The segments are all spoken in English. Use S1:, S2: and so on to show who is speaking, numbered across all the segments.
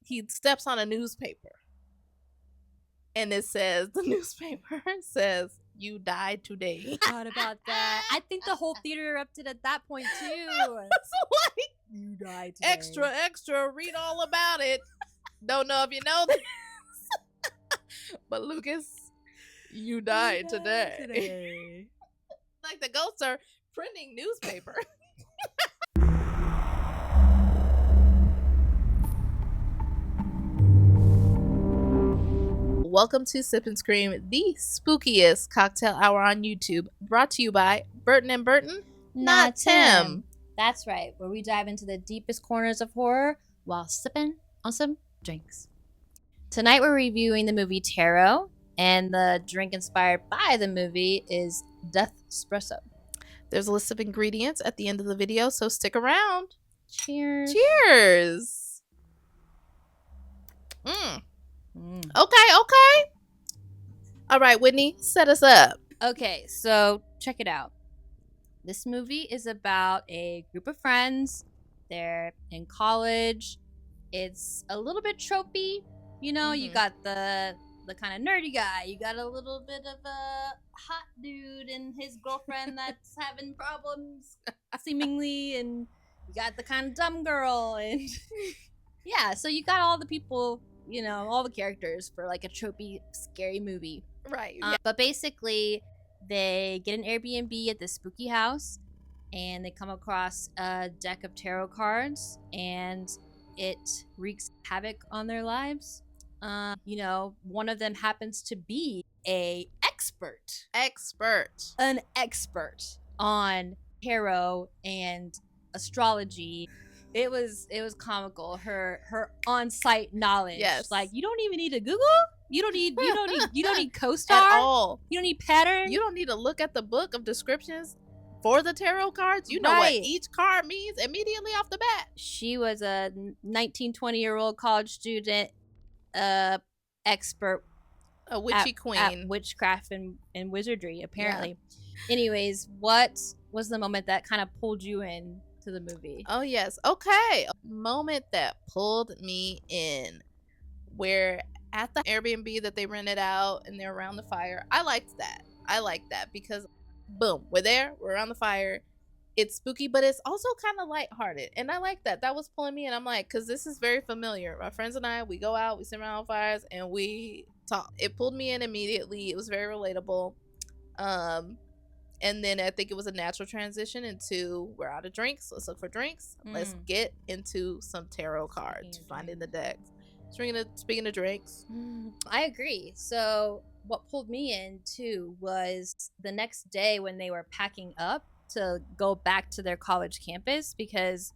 S1: he steps on a newspaper. And it says, the newspaper says, "You died today."
S2: Thought about that. I think the whole theater erupted at that point too.
S1: It's like,
S2: You died today.
S1: extra, read all about it. Don't know if you know this. But Lucas, you died today. Like the ghosts are printing newspaper. Welcome to Sip and Scream, the spookiest cocktail hour on YouTube, brought to you by Burton and Burton, not Tim.
S2: That's right, where we dive into the deepest corners of horror while sipping on some drinks. Tonight we're reviewing the movie Tarot, and the drink inspired by the movie is Deathspresso.
S1: There's a list of ingredients at the end of the video, so stick around.
S2: Cheers.
S1: Cheers. Okay. All right, Whitney, set us up.
S2: Okay, so check it out. This movie is about a group of friends. They're in college. It's a little bit tropey. You know, you got the kind of nerdy guy. You got a little bit of a hot dude and his girlfriend that's having problems, seemingly. And you got the kind of dumb girl. And yeah, so you got all the people, you know, all the characters for like a tropey, scary movie.
S1: Right.
S2: But basically, they get an Airbnb at this spooky house, and they come across a deck of tarot cards, and it wreaks havoc on their lives. You know, one of them happens to be an expert on tarot and astrology. It was comical. Her on-site knowledge.
S1: Yes.
S2: Like, you don't even need to Google. You don't need CoStar
S1: at all.
S2: You don't need pattern.
S1: You don't need to look at the book of descriptions for the tarot cards. You know what each card means immediately off the bat.
S2: She was a 20-year-old college student, expert,
S1: a witchy queen
S2: at witchcraft and wizardry, apparently. Yeah. Anyways, what was the moment that kind of pulled you in to the movie?
S1: Oh yes, okay. A moment that pulled me in, where at the Airbnb that they rented out and they're around the fire. I liked that because boom, we're there, we're around the fire. It's spooky, but it's also kind of lighthearted. And I like that. That was pulling me in. I'm like, because this is very familiar. My friends and I, we go out, we sit around fires, and we talk. It pulled me in immediately. It was very relatable. And then I think it was a natural transition into, we're out of drinks. Let's look for drinks. Let's get into some tarot cards. Finding the decks. Speaking of drinks.
S2: I agree. So what pulled me in, too, was the next day when they were packing up to go back to their college campus, because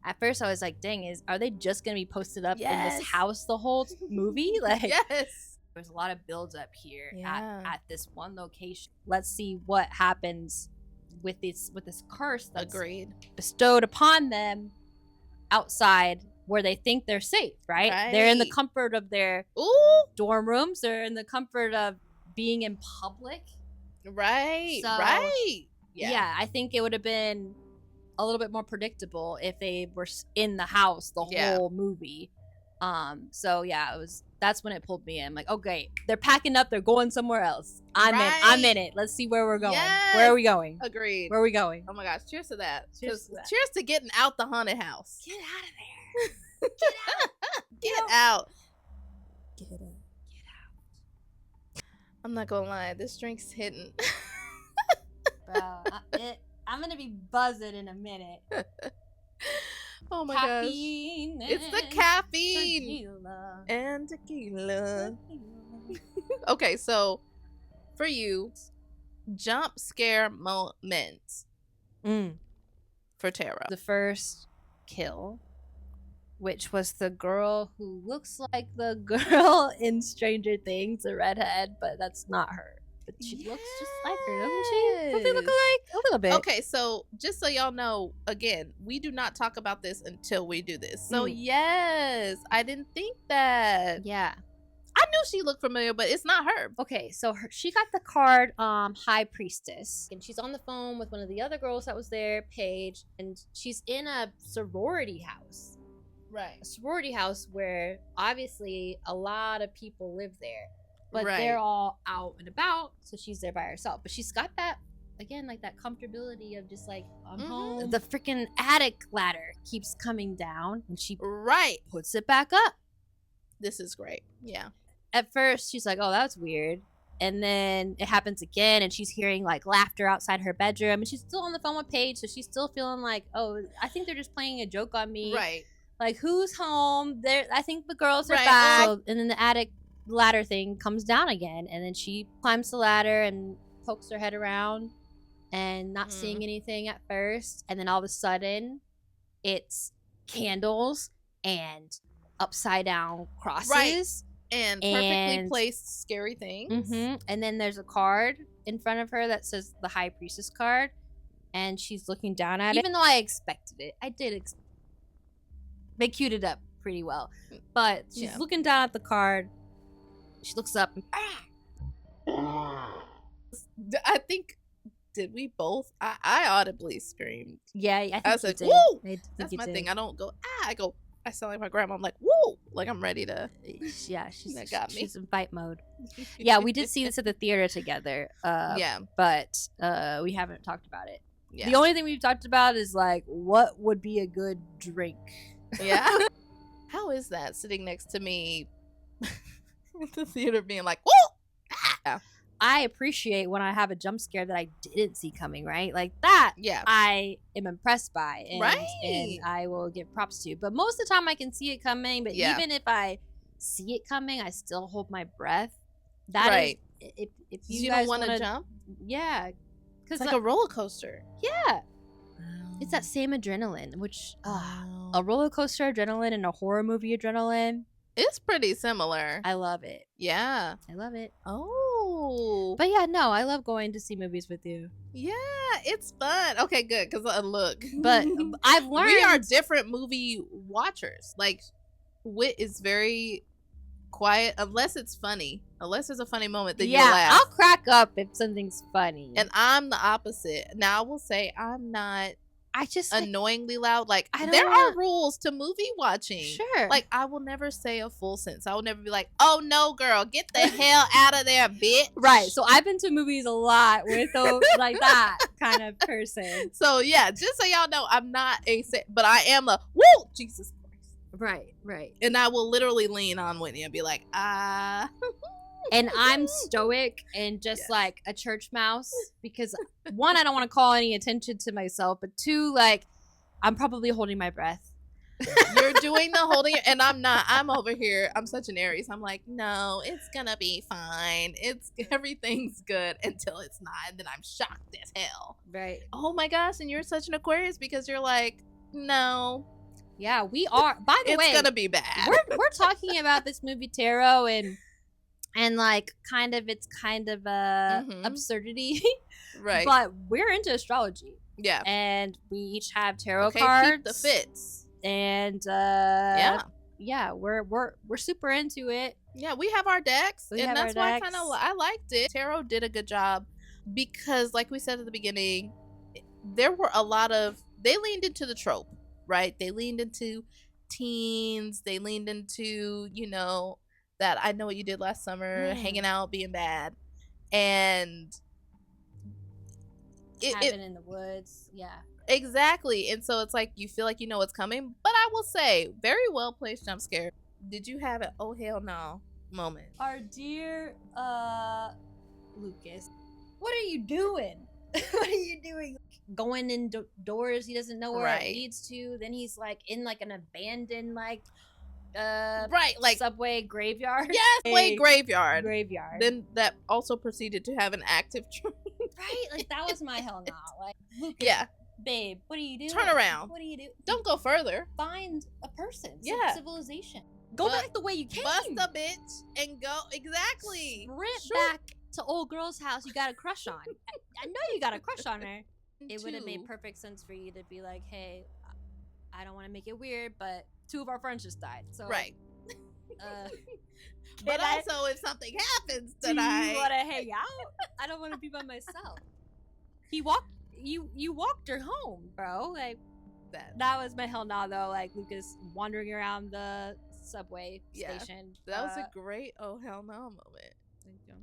S2: at first I was like, dang, are they just gonna be posted up in this house the whole movie? Like,
S1: yes,
S2: there's a lot of build up here at this one location. Let's see what happens with this curse that's bestowed upon them outside where they think they're safe, right? They're in the comfort of their dorm rooms. They're in the comfort of being in public.
S1: Right.
S2: Yeah, I think it would have been a little bit more predictable if they were in the house the whole movie. So yeah, that's when it pulled me in. Like, okay, they're packing up, they're going somewhere else. I'm in it. Let's see where we're going. Yes. Where are we going?
S1: Agreed.
S2: Where are we going?
S1: Oh my gosh, cheers to that. Cheers to getting out the haunted house.
S2: Get out of there. Get out.
S1: Get out. I'm not gonna lie, this drink's hitting.
S2: Bro, I'm gonna be buzzing in a minute.
S1: Oh my
S2: caffeine
S1: gosh. It's the caffeine and tequila. Okay, so for you, jump scare moments for tarot.
S2: The first kill, which was the girl who looks like the girl in Stranger Things, the redhead, but that's not her. But she looks just like her, doesn't she? Don't they look alike? A little bit.
S1: Okay, so just so y'all know, again, we do not talk about this until we do this. So yes, I didn't think that.
S2: Yeah.
S1: I knew she looked familiar, but it's not her.
S2: Okay, so she got the card High Priestess. And she's on the phone with one of the other girls that was there, Paige. And she's in a sorority house.
S1: Right.
S2: a sorority house where obviously a lot of people live there, but
S1: Right.
S2: they're all out and about, so she's there by herself. But she's got that, again, like that comfortability of just like, I'm home. The freaking attic ladder keeps coming down, and she puts it back up.
S1: This is great. Yeah.
S2: At first, she's like, oh, that's weird. And then it happens again, and she's hearing like laughter outside her bedroom, and she's still on the phone with Paige, so she's still feeling like, oh, I think they're just playing a joke on me.
S1: Right.
S2: Like, who's home? I think the girls are back. So, and then the attic ladder thing comes down again, and then she climbs the ladder and pokes her head around, and not seeing anything at first, and then all of a sudden, it's candles and upside down crosses.
S1: Right. And perfectly placed scary things.
S2: And then there's a card in front of her that says the High Priestess card, and she's looking down at it. Even though I expected it, I did. They queued it up pretty well, but she's looking down at the card. She looks up. And,
S1: I think. Did we both? I audibly screamed.
S2: Yeah, I
S1: was like,
S2: did.
S1: "Woo!" That's my thing. I don't go. I go. I sound like my grandma. I'm like, "Woo!" Like I'm ready to.
S2: Yeah,
S1: that got me.
S2: She's in fight mode. Yeah, we did see this at the theater together. But we haven't talked about it. Yeah. The only thing we've talked about is like, what would be a good drink?
S1: Yeah. How is that sitting next to me at the theater, being like, "Woo!" Yeah.
S2: I appreciate when I have a jump scare that I didn't see coming, right? Like that, I am impressed by, and, and I will give props to. But most of the time I can see it coming, but even if I see it coming, I still hold my breath. That is, if you
S1: don't
S2: guys
S1: want to jump,
S2: because
S1: it's like a roller coaster.
S2: Yeah, it's that same adrenaline, which a roller coaster adrenaline and a horror movie adrenaline.
S1: It's pretty similar.
S2: I love it.
S1: Yeah,
S2: I love it.
S1: Oh,
S2: but yeah, no, I love going to see movies with you.
S1: Yeah, it's fun. Okay, good, because look,
S2: but I've learned
S1: we are different movie watchers. Like, Whit is very quiet unless it's funny. Unless there's a funny moment, then you'll laugh.
S2: I'll crack up if something's funny.
S1: And I'm the opposite. Now I will say I'm not. I just annoyingly loud. Like, there are rules to movie watching.
S2: Sure.
S1: Like, I will never say a full sentence. I will never be like, "Oh no, girl, get the hell out of there, bitch."
S2: Right. So I've been to movies a lot with like that kind of person.
S1: So yeah, just so y'all know, I'm not but I am a woo, Jesus Christ.
S2: Right.
S1: And I will literally lean on Whitney and be like,
S2: And I'm stoic and just like a church mouse because one, I don't want to call any attention to myself, but two, like I'm probably holding my breath.
S1: You're doing the holding, and I'm not. I'm over here. I'm such an Aries. I'm like, no, it's gonna be fine. Everything's good until it's not, and then I'm shocked as hell.
S2: Right.
S1: Oh my gosh, and you're such an Aquarius because you're like, no.
S2: Yeah, we are. By the way,
S1: it's gonna be bad.
S2: We're talking about this movie Tarot and like it's kind of absurdity,
S1: right?
S2: But we're into astrology, and we each have tarot cards.
S1: Keep the fits,
S2: and we're super into it.
S1: Yeah, we have our decks, and that's why I liked it. Tarot did a good job because, like we said at the beginning, there were a lot of they leaned into the trope, right? They leaned into teens. They leaned into that I know what you did last summer, hanging out, being bad, and
S2: cabin in the woods,
S1: exactly. And so it's like you feel like you know what's coming. But I will say, very well placed jump scare. Did you have an oh hell no moment?
S2: Our dear Lucas, what are you doing? What are you doing? Going indoors, he doesn't know where it leads to. Then he's like in like an abandoned like subway graveyard.
S1: Yes, subway graveyard.
S2: Then
S1: that also proceeded to have an active train.
S2: Right, like that was my hell no. Like, Lucas, babe, what are you doing?
S1: Turn around.
S2: What are you doing?
S1: Don't go further.
S2: Find a person. Civilization. Go back the way you came.
S1: Bust a bitch and go. Exactly.
S2: Sprint back to old girl's house you got a crush on. I know you got a crush on her. It would have made perfect sense for you to be like, hey, I don't want to make it weird, but 2 of our friends just died. So
S1: but also, if something happens tonight,
S2: do you want to hang out? I don't want to be by myself. You walked her home, bro. Like, That was my hell nah, though. Like Lucas wandering around the subway station.
S1: That was a great oh hell no moment.
S2: Thank you.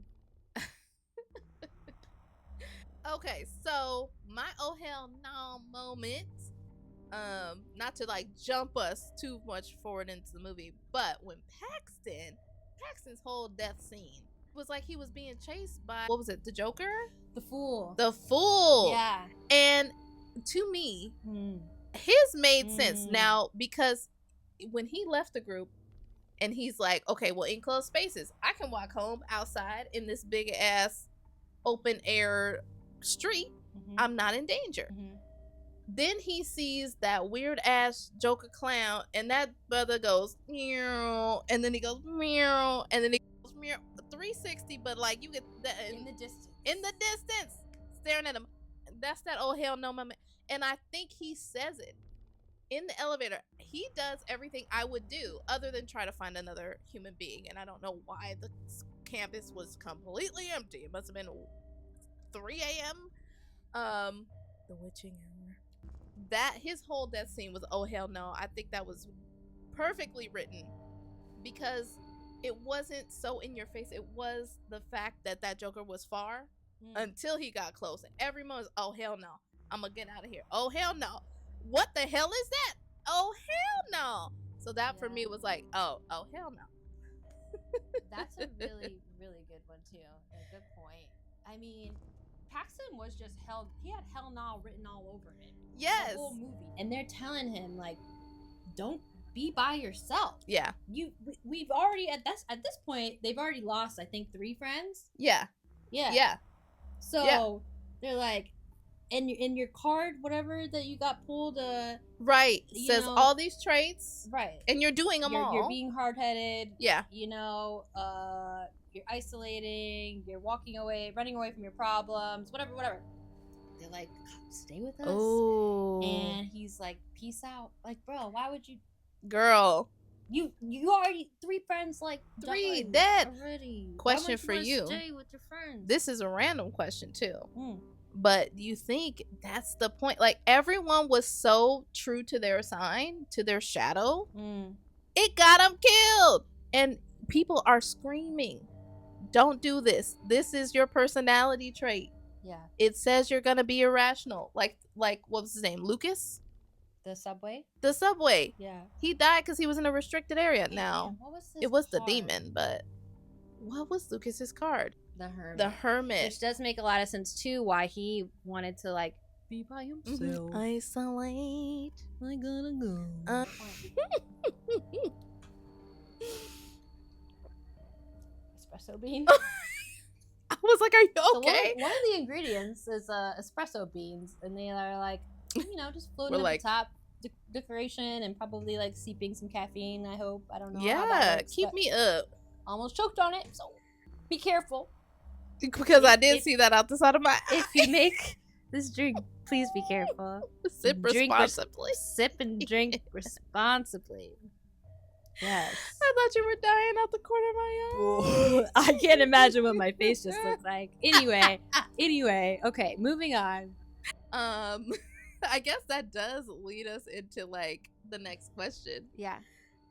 S1: Okay, so my oh hell no moment, not to like jump us too much forward into the movie, but when Paxton's whole death scene was like he was being chased by, what was it, the Joker?
S2: The Fool.
S1: Yeah. And to me, his made sense. Now, because when he left the group and he's like, okay, well, enclosed spaces, I can walk home outside in this big ass open air street. I'm not in danger. Then he sees that weird ass Joker clown, and that brother goes meow, and then he goes meow, and then he goes meow, 360, but like you get that in the distance, staring at him. That's that oh hell no moment. And I think he says it in the elevator. He does everything I would do other than try to find another human being, and I don't know why the campus was completely empty. It must have been 3 a.m. The witching hour. That his whole death scene was oh hell no. I think that was perfectly written because it wasn't so in your face. It was the fact that Joker was far until he got close, and everyone was oh hell no. I'm gonna get out of here. Oh hell no. What the hell is that? Oh hell no. So that for me was like oh hell no.
S2: That's a really, really good one too. A good point. I mean, Paxton was just he had hell no written all over him.
S1: Yes.
S2: The whole movie. And they're telling him, like, don't be by yourself.
S1: Yeah.
S2: We've already, at this point, they've already lost, I think, 3 friends.
S1: Yeah. So,
S2: they're like, in your card, whatever that you got pulled,
S1: right, says all these traits,
S2: right,
S1: and you're doing them all.
S2: You're being hard-headed.
S1: Yeah.
S2: You're isolating. You're walking away, running away from your problems. Whatever. They're like, stay with us.
S1: Oh.
S2: And he's like, peace out. Like, bro, why would you?
S1: Girl.
S2: You already 3 friends, like
S1: 3 dead
S2: already.
S1: Question for you.
S2: Stay with your friends.
S1: This is a random question too. But you think that's the point? Like everyone was so true to their sign, to their shadow. It got them killed. And people are screaming, don't do this. This is your personality trait.
S2: Yeah.
S1: It says you're going to be irrational. Like what was his name? Lucas?
S2: The subway?
S1: The subway.
S2: Yeah.
S1: He died because he was in a restricted area. Now,
S2: what was
S1: it was the demon, but what was Lucas's card?
S2: The
S1: Hermit.
S2: Which does make a lot of sense, too, why he wanted to, like, be by himself.
S1: Isolate.
S2: I gotta go. Espresso bean.
S1: I was like, are you okay?
S2: So one of the ingredients is espresso beans, and they are like, just floating at the top, decoration, and probably like seeping some caffeine. I hope. I don't know.
S1: Yeah, keep me up.
S2: Almost choked on it, so be careful.
S1: Because I did see that out the side of my eye.
S2: If you make this drink, please be careful.
S1: Sip responsibly.
S2: Sip and drink responsibly. Yes.
S1: I thought you were dying out the corner of my eye.
S2: I can't imagine what my face just looked like. Anyway, okay, moving on.
S1: I guess that does lead us into like the next question.
S2: Yeah.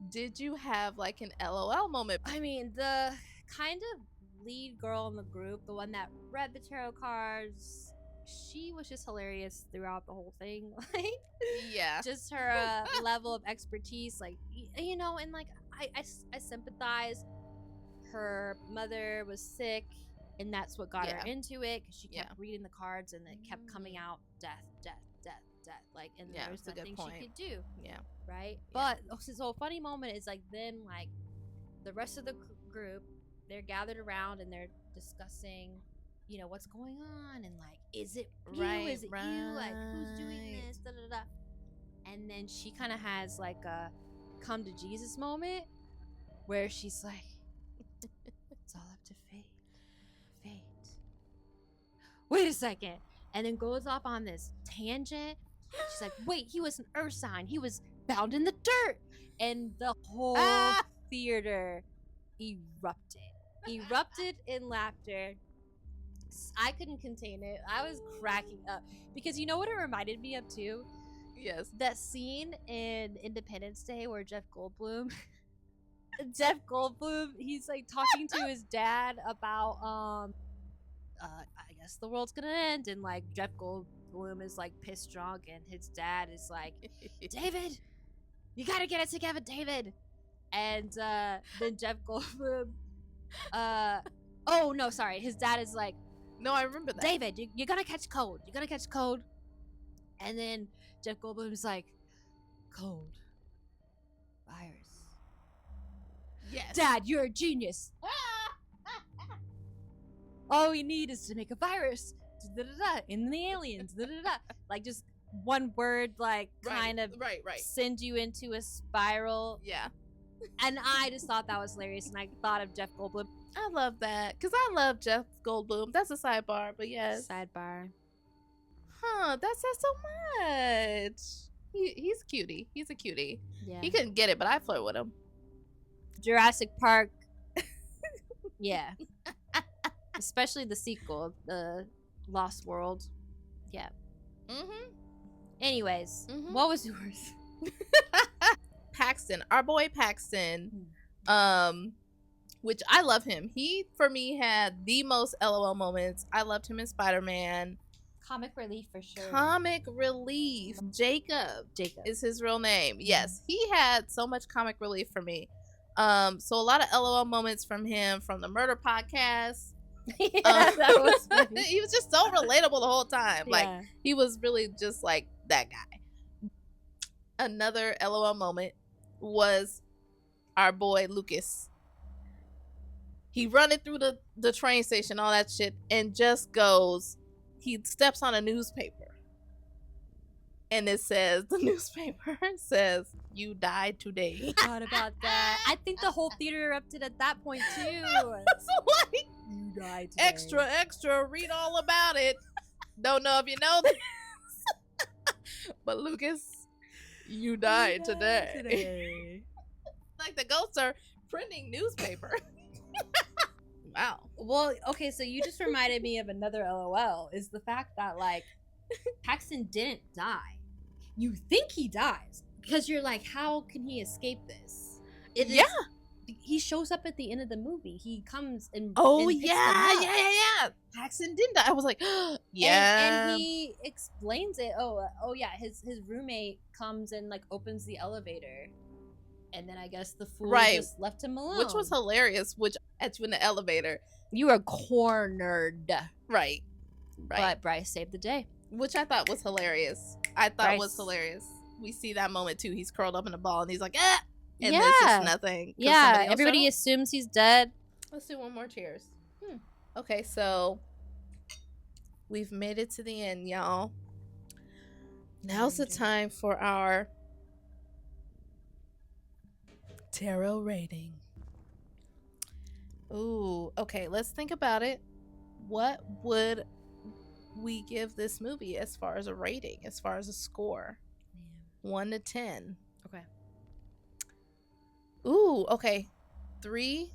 S1: Did you have like an LOL moment?
S2: I mean, the kind of lead girl in the group, the one that read the tarot cards, she was just hilarious throughout the whole thing. Like,
S1: yeah,
S2: just her level of expertise, like, and like I sympathize. Her mother was sick, and that's what got her into it, because she kept reading the cards, and it kept coming out death, like, and there's nothing she could do.
S1: Yeah,
S2: right. But so a funny moment is like then like the rest of the group, they're gathered around and they're discussing, what's going on, and like, is it you? Is it you? Like, who's doing this? Da, da, da. And then she kind of has like a come to Jesus moment where she's like, it's all up to fate. Wait a second. And then goes off on this tangent. She's like, wait, he was an earth sign. He was found in the dirt. And the whole theater erupted in laughter. I couldn't contain it. I was cracking up. Because you know what it reminded me of too?
S1: Yes.
S2: That scene in Independence Day where Jeff Goldblum, he's like talking to his dad about I guess the world's gonna end, and like Jeff Goldblum is like pissed drunk, and his dad is like, David, you gotta get it together, David. And then Jeff Goldblum, oh no, sorry, his dad is like,
S1: No, I remember that.
S2: David, you're gonna catch cold. You're gonna catch cold. And then Jeff Goldblum's like, cold, virus.
S1: Yes.
S2: Dad, you're a genius. All we need is to make a virus. In the aliens. Like just one word, like kind of send you into a spiral.
S1: Yeah.
S2: And I just thought that was hilarious, and I thought of Jeff Goldblum.
S1: I love that because I love Jeff Goldblum. That's a sidebar, but yes.
S2: Sidebar.
S1: Huh? That says so much. He's a cutie. He's a cutie.
S2: Yeah.
S1: He couldn't get it, but I flirt with him.
S2: Jurassic Park. Yeah. Especially the sequel, the Lost World. Yeah.
S1: Mm-hmm.
S2: Anyways, what was yours?
S1: Paxton, our boy Paxton, which I love him. He, for me, had the most LOL moments. I loved him in Spider-Man.
S2: Comic relief for sure.
S1: Comic relief. Jacob is his real name. Yes, he had so much comic relief for me. So a lot of LOL moments from him from the Murder Podcast.
S2: That was funny.
S1: He was just so relatable the whole time. Like he was really just like that guy. Another LOL moment was our boy Lucas. He running through the train station, all that shit, and just goes, he steps on a newspaper. And it says, the newspaper says, "You died today."
S2: Thought about that. I think the whole theater erupted at that point too.
S1: It's like,
S2: you died today.
S1: Extra, read all about it. Don't know if you know this. But Lucas, you died today. Like the ghosts are printing newspaper. Wow.
S2: Well, okay, so you just reminded me of another LOL, is the fact that like Paxton didn't die. You think he dies because you're like, how can he escape this? He shows up at the end of the movie. He comes and
S1: yeah. Paxton didn't die. I was like, yeah.
S2: And he explains it. Oh yeah. His roommate comes and like opens the elevator, and then I guess the fool just left him alone,
S1: which was hilarious. Which at you in the elevator,
S2: you were cornered.
S1: Right.
S2: But Bryce saved the day,
S1: which I thought was hilarious. Was hilarious. We see that moment too. He's curled up in a ball and he's like, ah! And there's just nothing.
S2: Yeah, everybody assumes he's dead.
S1: Let's do one more cheers. Okay, so we've made it to the end, y'all. Now's the time for our tarot rating. Ooh, okay, let's think about it. What would we give this movie as far as a rating, as far as a score? 1 to 10.
S2: Okay.
S1: Ooh, okay. 3,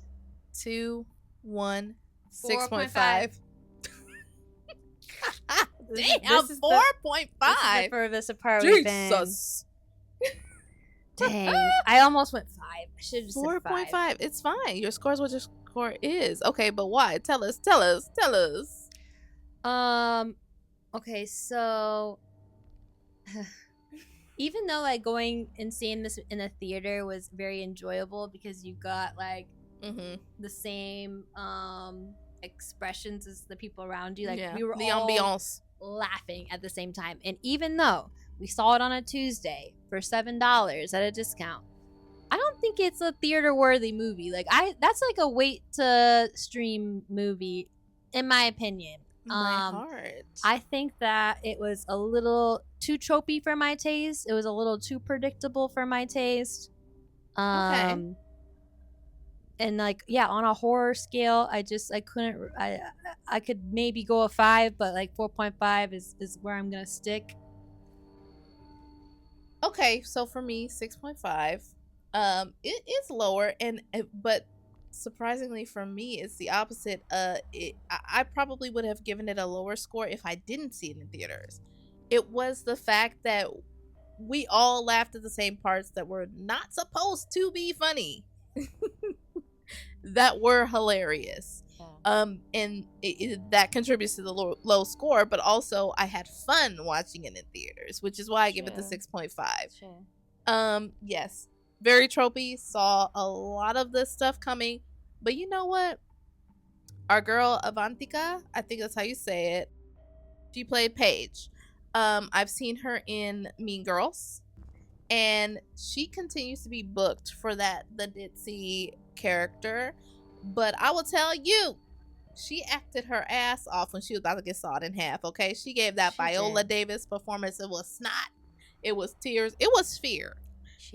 S1: 2, 1, 6.5. Damn, 4.5.
S2: The furthest apart we've been.
S1: Jesus.
S2: Dang, I almost went 5. I should have just
S1: 4.5. It's fine. Your score is what your score is. Okay, but why? Tell us.
S2: Okay, so even though like going and seeing this in a theater was very enjoyable because you got like the same expressions as the people around you, like we were
S1: the
S2: all
S1: ambiance
S2: laughing at the same time, and even though we saw it on a Tuesday for $7 at a discount, I don't think it's a theater worthy movie. Like that's like a wait to stream movie in my opinion.
S1: My heart.
S2: I think that it was a little too tropey for my taste. It was a little too predictable for my taste. Okay. And like, yeah, on a horror scale, I could maybe go a 5, but like 4.5 is where I'm gonna stick.
S1: Okay, so for me, 6.5. It is lower, but surprisingly for me, it's the opposite. I probably would have given it a lower score if I didn't see it in theaters. It was the fact that we all laughed at the same parts that were not supposed to be funny. That were hilarious. And that contributes to the low score, but also I had fun watching it in theaters, which is why I give it the 6.5. Yes, very tropey, saw a lot of this stuff coming, but you know what? Our girl Avantika, I think that's how you say it, she played Paige. I've seen her in Mean Girls, and she continues to be booked for the ditzy character. But I will tell you, she acted her ass off when she was about to get sawed in half. Okay, she gave that Viola Davis performance. It was snot, it was tears, it was fear,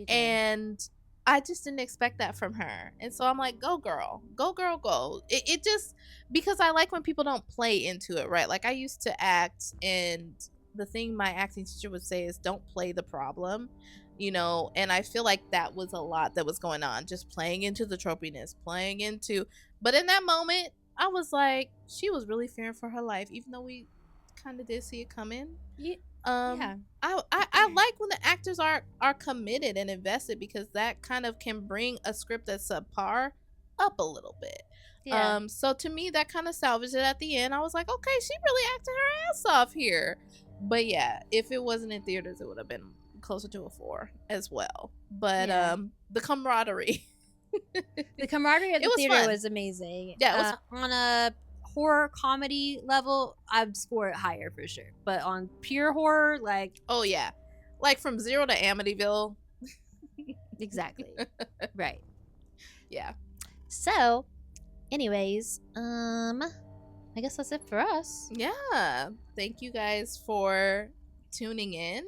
S1: and I just didn't expect that from her. And so I'm like, go girl, go girl, go. It just, because I like when people don't play into it, right? Like I used to act, and the thing my acting teacher would say is don't play the problem, you know. And I feel like that was a lot that was going on, just playing into the tropiness, playing into, but in that moment I was like, she was really fearing for her life, even though we kind of did see it coming. I like when the actors are committed and invested, because that kind of can bring a script that's subpar up a little bit. So to me, that kind of salvaged it at the end. I was like, okay, she really acted her ass off here. But yeah, if it wasn't in theaters, it would have been closer to a 4 as well. But the camaraderie.
S2: The camaraderie at the theater was amazing. Yeah, it was on a horror comedy level, I'd score it higher for sure. But on pure horror, like,
S1: oh yeah, like from Zero to Amityville.
S2: Exactly. Right.
S1: Yeah.
S2: So, anyways, I guess that's it for us.
S1: Yeah. Thank you guys for tuning in.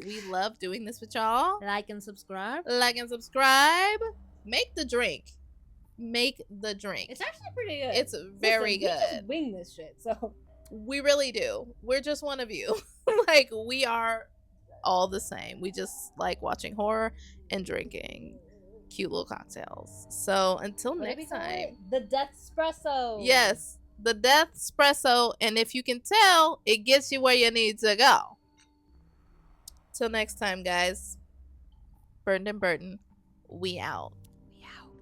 S1: We love doing this with y'all.
S2: Like and subscribe.
S1: Make the drink. It's
S2: actually pretty good.
S1: It's very good.
S2: We just wing this shit, so
S1: we really do. We're just one of you. Like, we are all the same. We just like watching horror and drinking cute little cocktails. So until next time,
S2: the Deathspresso.
S1: Yes, the Deathspresso, and if you can tell, it gets you where you need to go. Till next time, guys. Burton and Burton, we out. We out.